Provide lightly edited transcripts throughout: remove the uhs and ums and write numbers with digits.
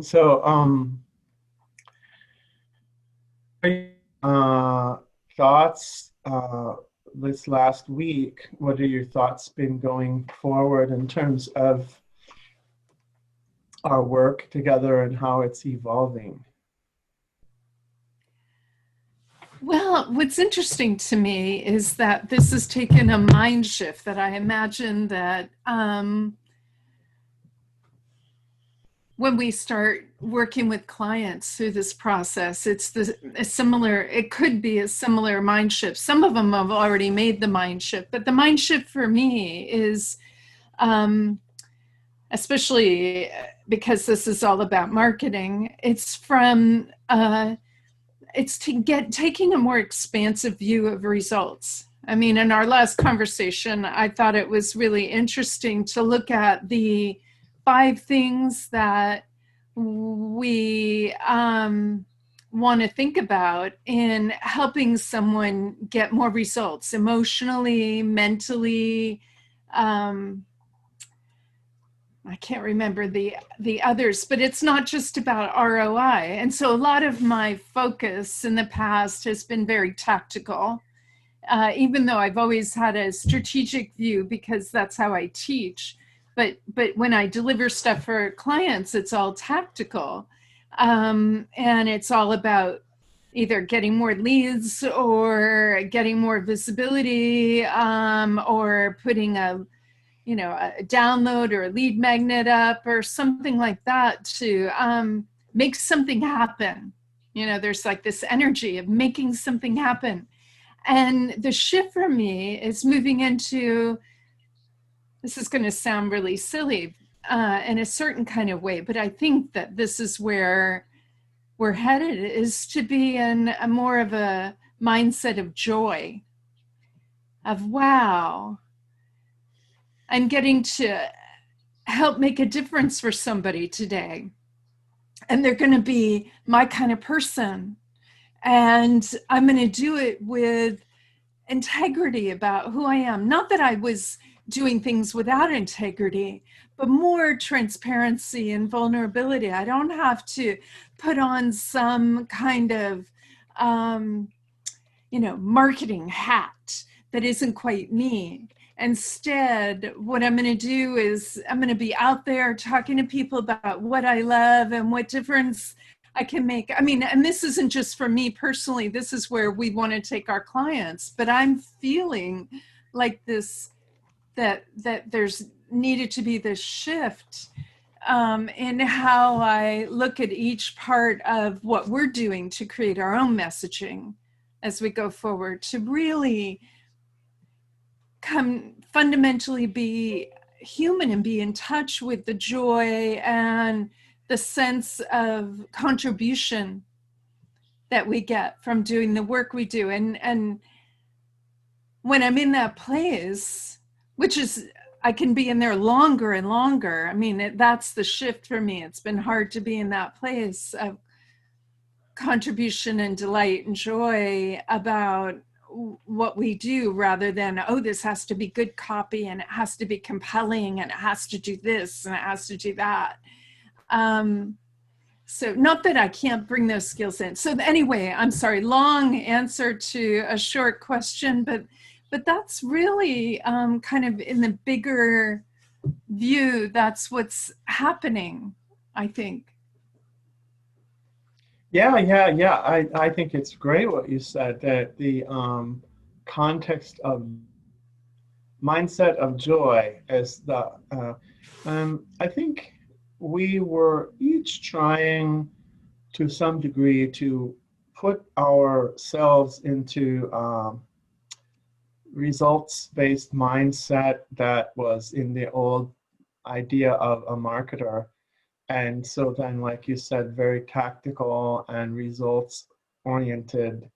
So, thoughts this last week? What are your thoughts been going forward in terms of our work together and how it's evolving? Well, what's interesting to me is that this has taken a mind shift that I imagine that when we start working with clients through this process, it could be a similar mind shift. Some of them have already made the mind shift, but the mind shift for me is, um, especially because this is all about marketing, it's taking a more expansive view of results. I mean, in our last conversation, I thought it was really interesting to look at the 5 things that we want to think about in helping someone get more results emotionally, mentally. Um, I can't remember the others, but it's not just about ROI. And so a lot of my focus in the past has been very tactical, even though I've always had a strategic view because that's how I teach. But when I deliver stuff for clients, it's all tactical, and it's all about either getting more leads or getting more visibility, or putting a download or a lead magnet up or something like that to make something happen. There's like this energy of making something happen. And the shift for me is moving into, this is going to sound really silly in a certain kind of way, but I think that this is where we're headed, is to be in a more of a mindset of joy, of wow, I'm getting to help make a difference for somebody today. And they're going to be my kind of person. And I'm going to do it with integrity about who I am. Not that I was doing things without integrity, but more transparency and vulnerability. I don't have to put on some kind of, marketing hat that isn't quite me. Instead, what I'm going to do is I'm going to be out there talking to people about what I love and what difference I can make. I mean, and this isn't just for me personally, this is where we want to take our clients, but I'm feeling like that there's needed to be this shift in how I look at each part of what we're doing to create our own messaging as we go forward, to really come fundamentally be human and be in touch with the joy and the sense of contribution that we get from doing the work we do. And when I'm in that place, which is, I can be in there longer and longer. I mean, that's the shift for me. It's been hard to be in that place of contribution and delight and joy about what we do, rather than, oh, this has to be good copy and it has to be compelling and it has to do this and it has to do that. So not that I can't bring those skills in. So anyway, I'm sorry, long answer to a short question, but that's really kind of in the bigger view, that's what's happening, I think. Yeah. I think it's great what you said, that the context of mindset of joy is I think we were each trying to some degree to put ourselves into results-based mindset that was in the old idea of a marketer. And so then, like you said, very tactical and results oriented,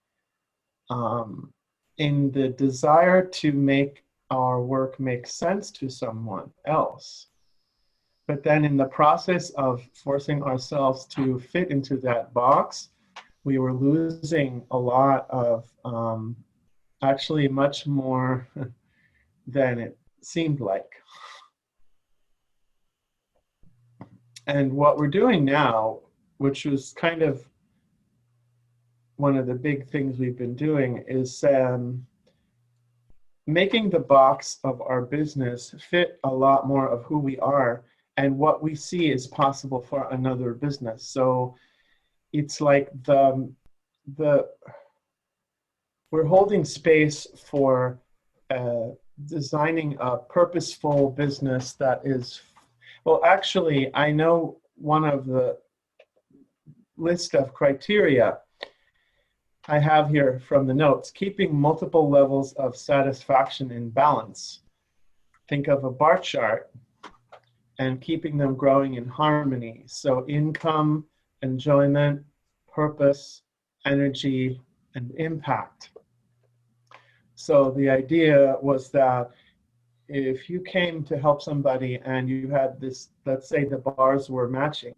in the desire to make our work make sense to someone else. But then in the process of forcing ourselves to fit into that box, we were losing a lot of, actually much more than it seemed like. And what we're doing now, which was kind of one of the big things we've been doing, is making the box of our business fit a lot more of who we are and what we see is possible for another business. So it's like the we're holding space for designing a purposeful business that is, well, actually, I know one of the list of criteria I have here from the notes: keeping multiple levels of satisfaction in balance. Think of a bar chart and keeping them growing in harmony. So income, enjoyment, purpose, energy, and impact. So the idea was that if you came to help somebody and you had this, let's say the bars were matching,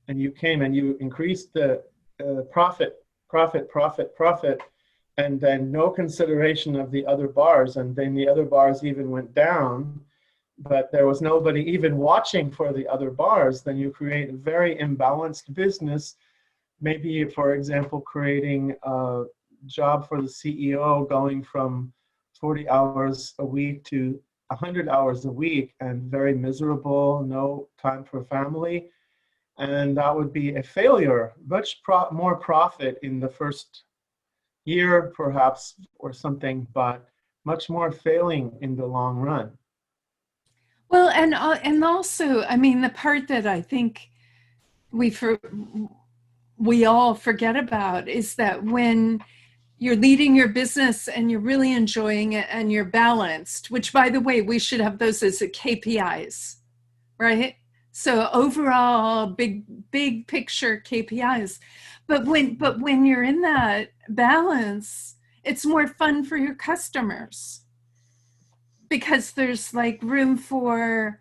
and you came and you increased the profit, and then no consideration of the other bars, and then the other bars even went down, but there was nobody even watching for the other bars, then you create a very imbalanced business. Maybe, for example, creating a job for the CEO going from 40 hours a week to 100 hours a week and very miserable, no time for family. And that would be a failure. Much more profit in the first year, perhaps, or something, but much more failing in the long run. Well, and also, I mean, the part that I think we all forget about is that when you're leading your business and you're really enjoying it and you're balanced, which, by the way, we should have those as KPIs, right? So overall, big picture KPIs. But when you're in that balance, it's more fun for your customers because there's like room for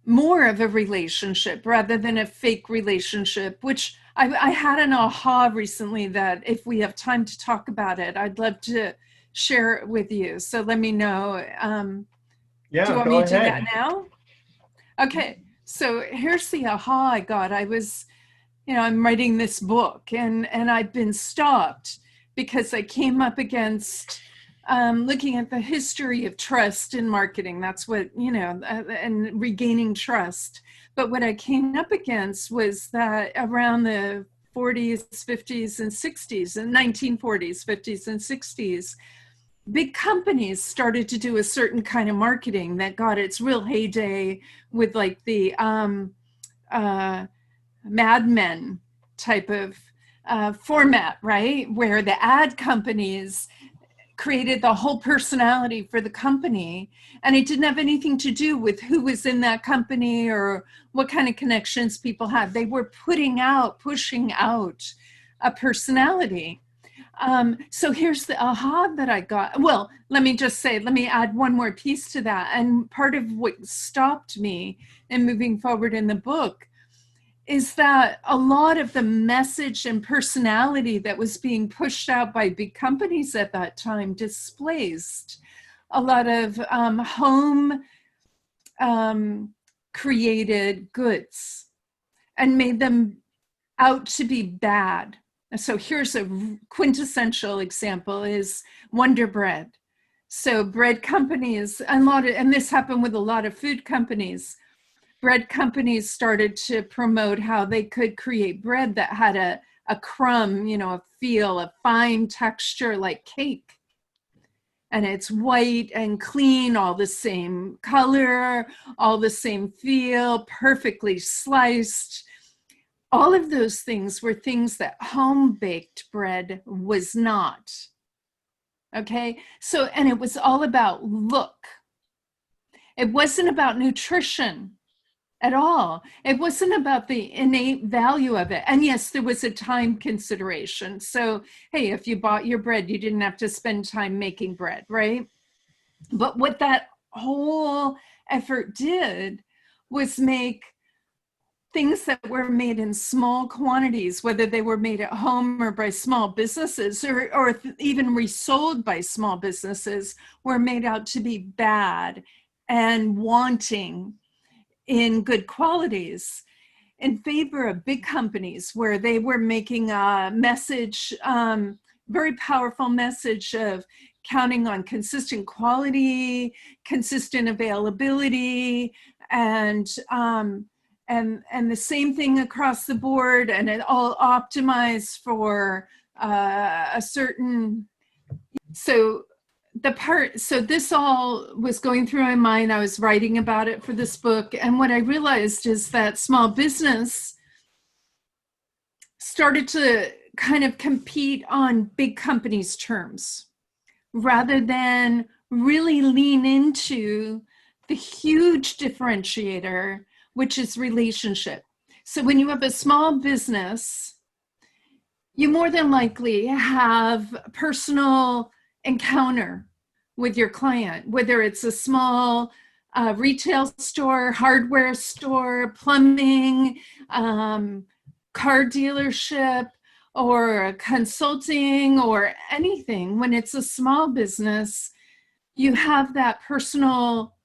more of a relationship rather than a fake relationship, which I had an aha recently that if we have time to talk about it, I'd love to share it with you. So let me know. Yeah, do you want go me to do ahead. that now? Okay. So here's the aha I got. I was, I'm writing this book and I've been stopped because I came up against looking at the history of trust in marketing. That's what, and regaining trust. But what I came up against was that around the 40s, 50s, and 60s, and 1940s, 50s, and 60s, big companies started to do a certain kind of marketing that got its real heyday with like the Mad Men type of format, right? Where the ad companies created the whole personality for the company, and it didn't have anything to do with who was in that company or what kind of connections people had. They were pushing out a personality. So here's the aha that I got. Well, let me add one more piece to that. And part of what stopped me in moving forward in the book is that a lot of the message and personality that was being pushed out by big companies at that time displaced a lot of home created goods and made them out to be bad. So here's a quintessential example is Wonder Bread. So bread companies, and this happened with a lot of food companies, bread companies started to promote how they could create bread that had a crumb, a feel, a fine texture like cake. And it's white and clean, all the same color, all the same feel, perfectly sliced. All of those things were things that home-baked bread was not. Okay? So, and it was all about look. It wasn't about nutrition at all. It wasn't about the innate value of it. And yes, there was a time consideration. So, hey, if you bought your bread, you didn't have to spend time making bread, right? But what that whole effort did was make things that were made in small quantities, whether they were made at home or by small businesses or even resold by small businesses, were made out to be bad and wanting in good qualities in favor of big companies where they were making a message, very powerful message of counting on consistent quality, consistent availability, and the same thing across the board, and it all optimized for a certain. So this all was going through my mind. I was writing about it for this book, and what I realized is that small business started to kind of compete on big companies' terms rather than really lean into the huge differentiator, which is relationship. So when you have a small business, you more than likely have a personal encounter with your client, whether it's a small retail store, hardware store, plumbing, car dealership, or consulting, or anything. When it's a small business, you have that personal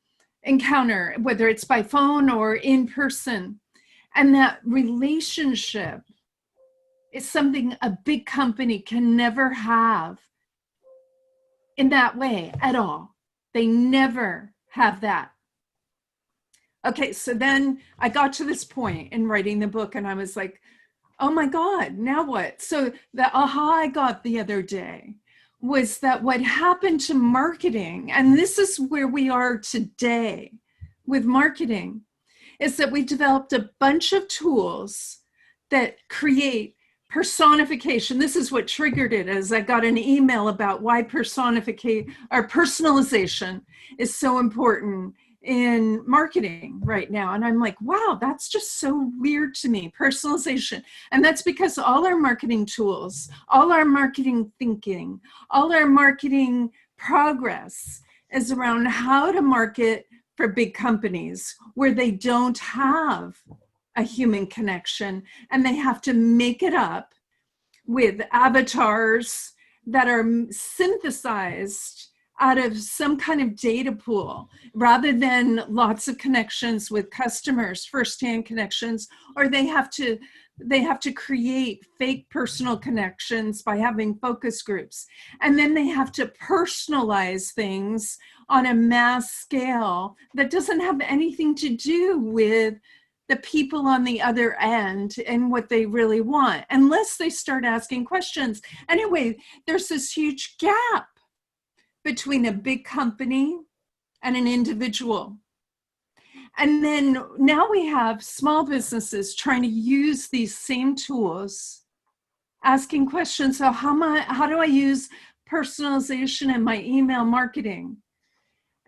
encounter, whether it's by phone or in person. And that relationship is something a big company can never have in that way at all. They never have that. Okay, so then I got to this point in writing the book, and I was like, oh my God, now what? So the aha I got the other day was that what happened to marketing, and this is where we are today with marketing, is that we developed a bunch of tools that create personification. This is what triggered it, as I got an email about why personalization is so important in marketing right now. And I'm like, wow, that's just so weird to me, personalization. And that's because all our marketing tools, all our marketing thinking, all our marketing progress is around how to market for big companies where they don't have a human connection, and they have to make it up with avatars that are synthesized out of some kind of data pool, rather than lots of connections with customers, firsthand connections, or they have to create fake personal connections by having focus groups. And then they have to personalize things on a mass scale that doesn't have anything to do with the people on the other end and what they really want, unless they start asking questions. Anyway, there's this huge gap between a big company and an individual. And then now we have small businesses trying to use these same tools, asking questions. So how do I use personalization in my email marketing?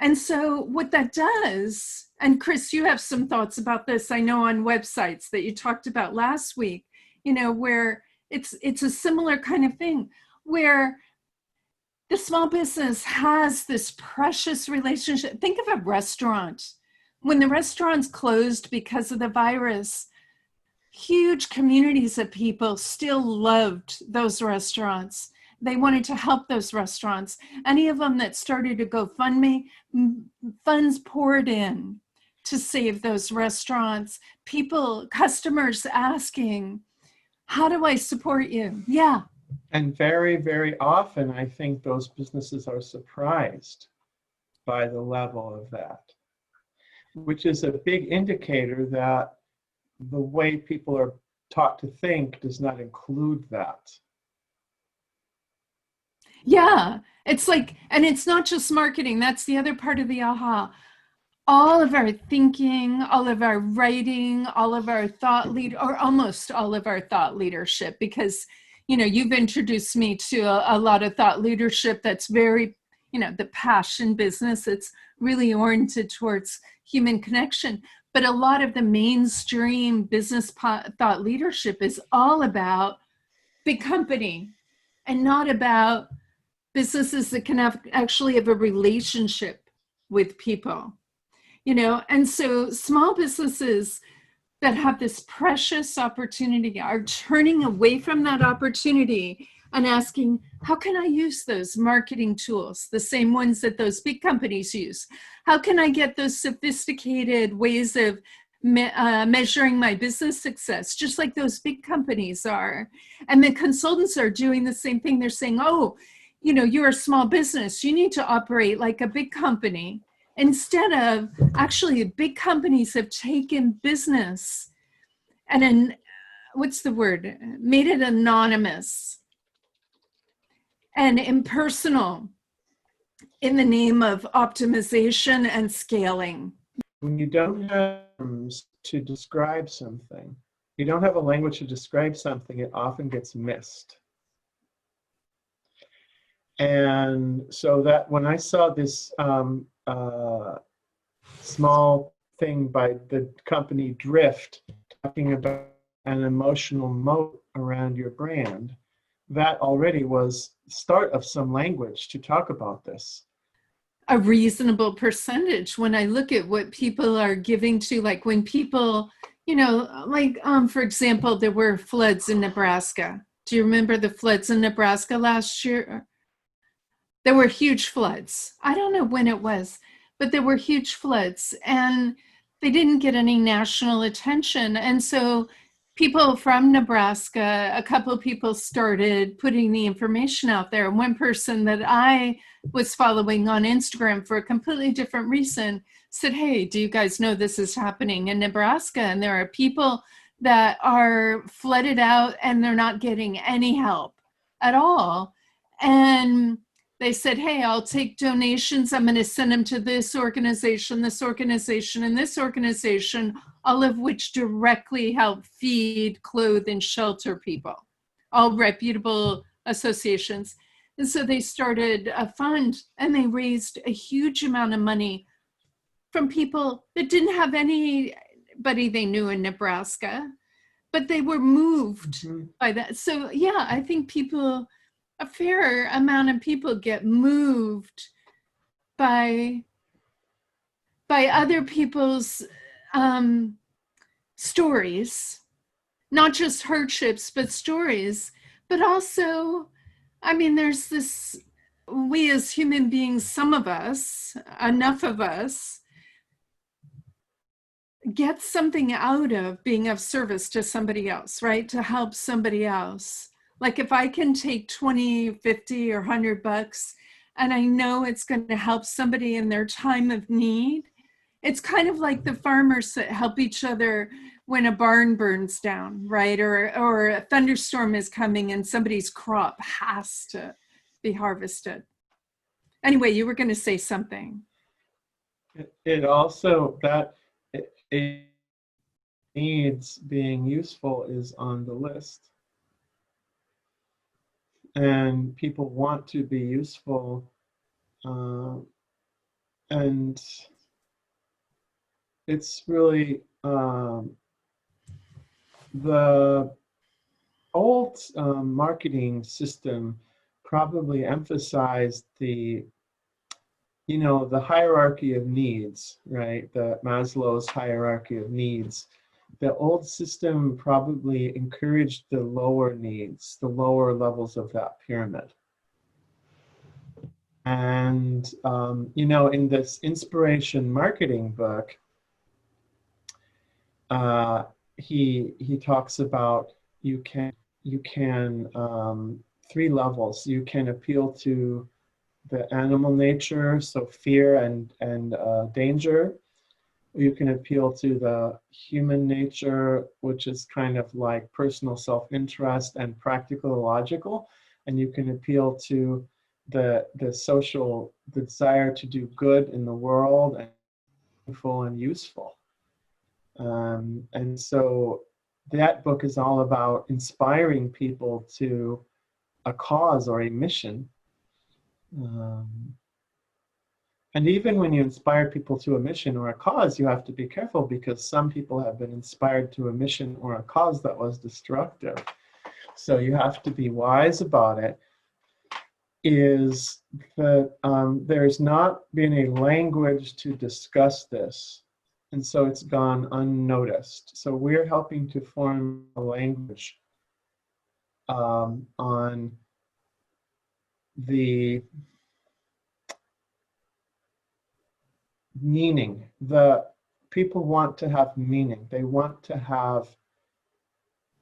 And so what that does, and Chris, you have some thoughts about this, I know, on websites that you talked about last week, where it's a similar kind of thing, where the small business has this precious relationship. Think of a restaurant. When the restaurants closed because of the virus, huge communities of people still loved those restaurants. They wanted to help those restaurants. Any of them that started to GoFundMe, funds poured in to save those restaurants. Customers asking, how do I support you? Yeah. And very, very often, I think those businesses are surprised by the level of that, which is a big indicator that the way people are taught to think does not include that. Yeah, it's like, and it's not just marketing. That's the other part of the aha. All of our thinking, all of our writing, all of our thought or almost all of our thought leadership, because, you've introduced me to a lot of thought leadership that's very, the passion business. It's really oriented towards human connection. But a lot of the mainstream business thought leadership is all about big company and not about businesses that can actually have a relationship with people, and so small businesses that have this precious opportunity are turning away from that opportunity and asking, how can I use those marketing tools, the same ones that those big companies use? How can I get those sophisticated ways of measuring my business success, just like those big companies are. And the consultants are doing the same thing. They're saying, oh, you're a small business. You need to operate like a big company. Instead of, actually, big companies have taken business and what's the word? Made it anonymous and impersonal in the name of optimization and scaling. When you don't have terms to describe something, you don't have a language to describe something, it often gets missed. And so that when I saw this small thing by the company Drift talking about an emotional moat around your brand, that already was the start of some language to talk about this. A reasonable percentage. When I look at what people are giving to, like when people, for example, there were floods in Nebraska. Do you remember the floods in Nebraska last year? There were huge floods. I don't know when it was, but there were huge floods and they didn't get any national attention. And so people from Nebraska, a couple of people started putting the information out there. One person that I was following on Instagram for a completely different reason said, hey, do you guys know this is happening in Nebraska? And there are people that are flooded out and they're not getting any help at all. And they said, hey, I'll take donations. I'm going to send them to this organization, and this organization, all of which directly help feed, clothe, and shelter people, all reputable associations. And so they started a fund and they raised a huge amount of money from people that didn't have anybody they knew in Nebraska, but they were moved by that. So yeah, I think a fair amount of people get moved by other people's stories, not just hardships, but stories. But also, there's this, we as human beings, some of us, enough of us, get something out of being of service to somebody else, right? To help somebody else. Like if I can take 20, 50 or $100 and I know it's going to help somebody in their time of need, it's kind of like the farmers that help each other when a barn burns down, right? Or a thunderstorm is coming and somebody's crop has to be harvested. Anyway, you were going to say something. It also, it needs being useful is on the list. And people want to be useful, and it's really the old marketing system probably emphasized the hierarchy of needs, right? The Maslow's hierarchy of needs. The old system probably encouraged the lower needs, the lower levels of that pyramid. And, in this inspiration marketing book, he talks about you can 3 levels. You can appeal to the animal nature, so fear and danger. You can appeal to the human nature, which is kind of like personal self-interest and practical logical. And you can appeal to the social, the desire to do good in the world and meaningful and useful. And so that book is all about inspiring people to a cause or a mission. And even when you inspire people to a mission or a cause, you have to be careful because some people have been inspired to a mission or a cause that was destructive. So you have to be wise about it. Is that there's not been a language to discuss this. And so it's gone unnoticed. So we're helping to form a language on the meaning, the people want to have meaning. They want to have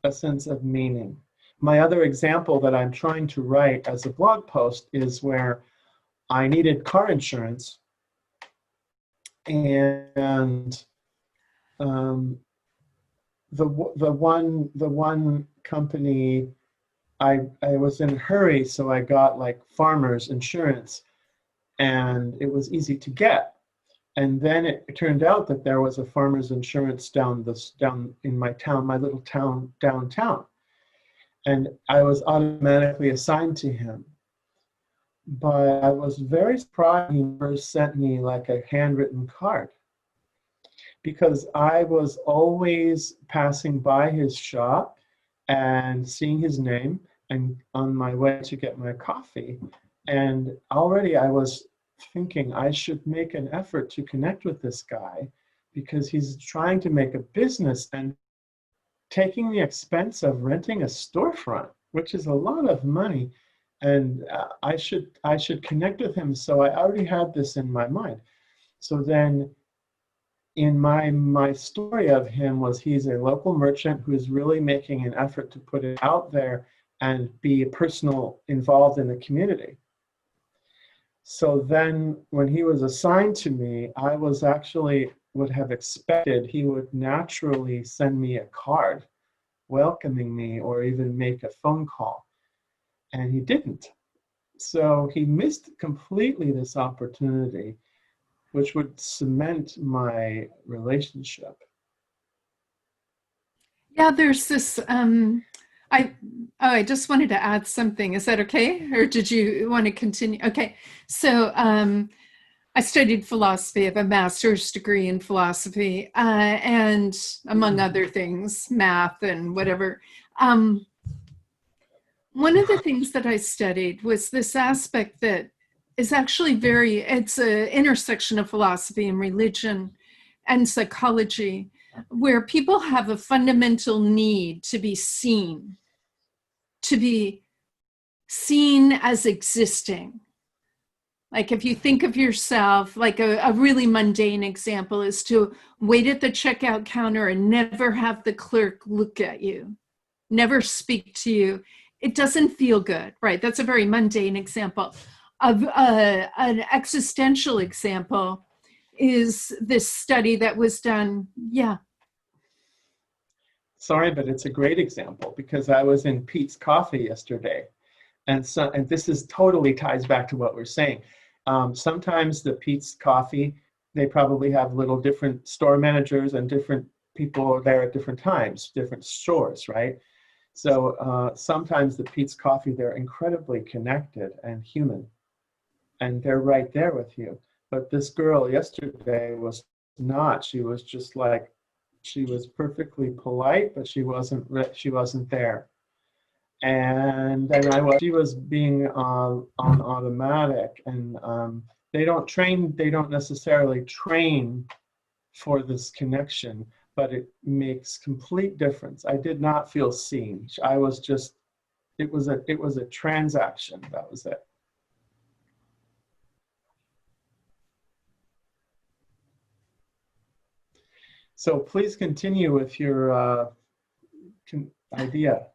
a sense of meaning. My other example that I'm trying to write as a blog post is where I needed car insurance, and the one company, I was in a hurry, so I got like farmers insurance, and it was easy to get. And then it turned out that there was a farmer's insurance down in my town, my little town downtown, and I was automatically assigned to him. But I was very surprised he never sent me like a handwritten card, because I was always passing by his shop and seeing his name and on my way to get my coffee. And already I was thinking I should make an effort to connect with this guy, because he's trying to make a business and taking the expense of renting a storefront, which is a lot of money. And I should connect with him. So I already had this in my mind. So then in my story of him was, he's a local merchant who is really making an effort to put it out there and be personal involved in the community. So then when he was assigned to me, I was actually would have expected he would naturally send me a card welcoming me or even make a phone call. And he didn't. So he missed completely this opportunity, which would cement my relationship. Yeah, there's this, I just wanted to add something. Is that okay? Or did you want to continue? Okay. So I studied philosophy. I have a master's degree in philosophy, and among other things, math and whatever. One of the things that I studied was this aspect that is actually it's an intersection of philosophy and religion and psychology, where people have a fundamental need to be seen as existing. Like if you think of yourself, like a really mundane example is to wait at the checkout counter and never have the clerk look at you, never speak to you. It doesn't feel good, right? That's a very mundane example. Of an existential example is this study that was done. Yeah. Sorry, but it's a great example, because I was in Pete's Coffee yesterday. And this is totally ties back to what we're saying. Sometimes the Pete's Coffee, they probably have little different store managers and different people there at different times, different stores, right? So sometimes the Pete's Coffee, they're incredibly connected and human, and they're right there with you. But this girl yesterday was not. She was just like, she was perfectly polite, but she wasn't there. And then she was being on automatic, and they don't necessarily train for this connection, but it makes complete difference. I did not feel seen. I was just, it was a transaction. That was it. So please continue with your idea.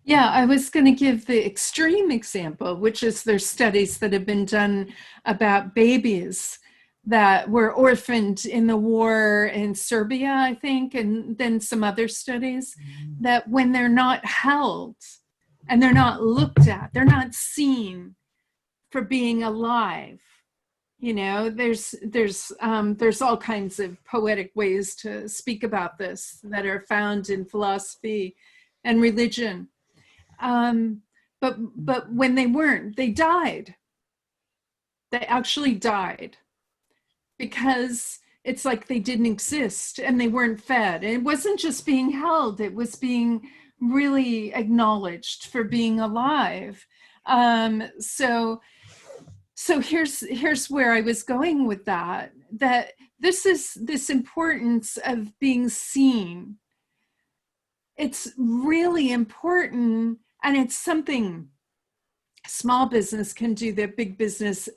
Yeah, I was going to give the extreme example, which is there's studies that have been done about babies that were orphaned in the war in Serbia, I think, and then some other studies that when they're not held and they're not looked at, they're not seen for being alive. You know, there's all kinds of poetic ways to speak about this that are found in philosophy and religion. But when they weren't, they died. They actually died because it's like they didn't exist and they weren't fed. And it wasn't just being held, it was being really acknowledged for being alive. So here's where I was going with that this is this importance of being seen. It's really important, and it's something small business can do that big business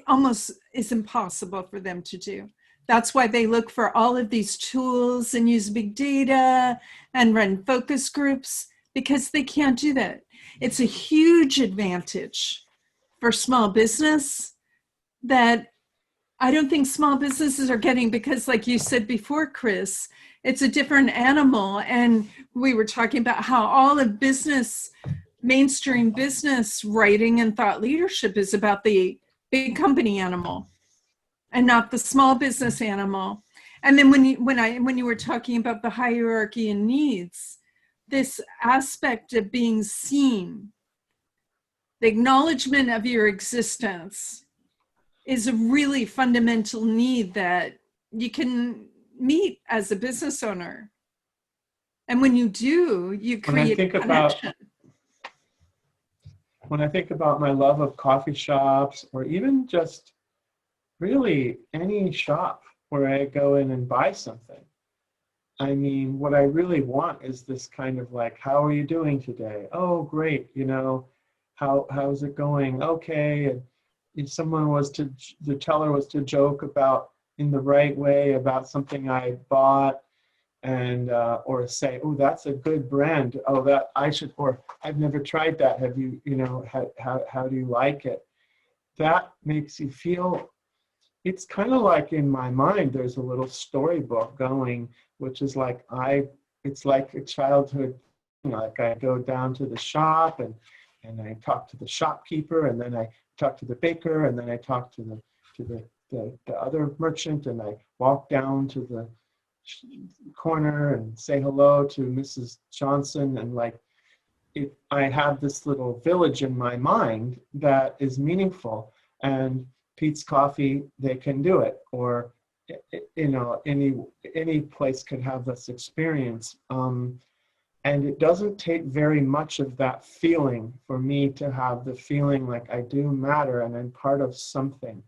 almost is impossible for them to do. That's why they look for all of these tools and use big data and run focus groups, because they can't do that. It's a huge advantage for small business that I don't think small businesses are getting, because like you said before, Chris, it's a different animal. And we were talking about how all of business, mainstream business writing and thought leadership is about the big company animal and not the small business animal. And then when you were talking about the hierarchy and needs, this aspect of being seen, the acknowledgement of your existence, is a really fundamental need that you can meet as a business owner. And when you do, you create a connection. When I think about my love of coffee shops, or even just really any shop where I go in and buy something, I mean, what I really want is this kind of like, how are you doing today? Oh, great. You know, how's it going? Okay. And if someone was to, the teller was to joke about in the right way about something I bought, and or say, oh, that's a good brand. Oh, that I should, or I've never tried that. Have you, you know, how do you like it? That makes you feel, it's kind of like in my mind, there's a little storybook going, which is like, it's like a childhood, like I go down to the shop and I talk to the shopkeeper, and then I talk to the baker, and then I talk to the other merchant, and I walk down to the corner and say hello to Mrs. Johnson, and like, I have this little village in my mind that is meaningful. And Pete's Coffee, they can do it, or you know, any place could have this experience. And it doesn't take very much of that feeling for me to have the feeling like I do matter and I'm part of something.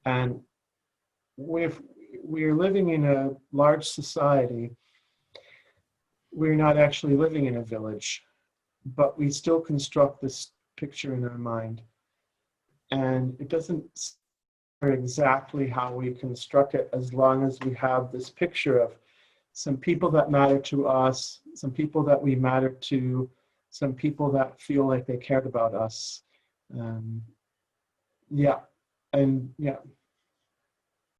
And if we're living in a large society, we're not actually living in a village, but we still construct this picture in our mind. And it doesn't matter exactly how we construct it, as long as we have this picture of some people that matter to us, some people that we matter to, some people that feel like they cared about us. Yeah, and yeah.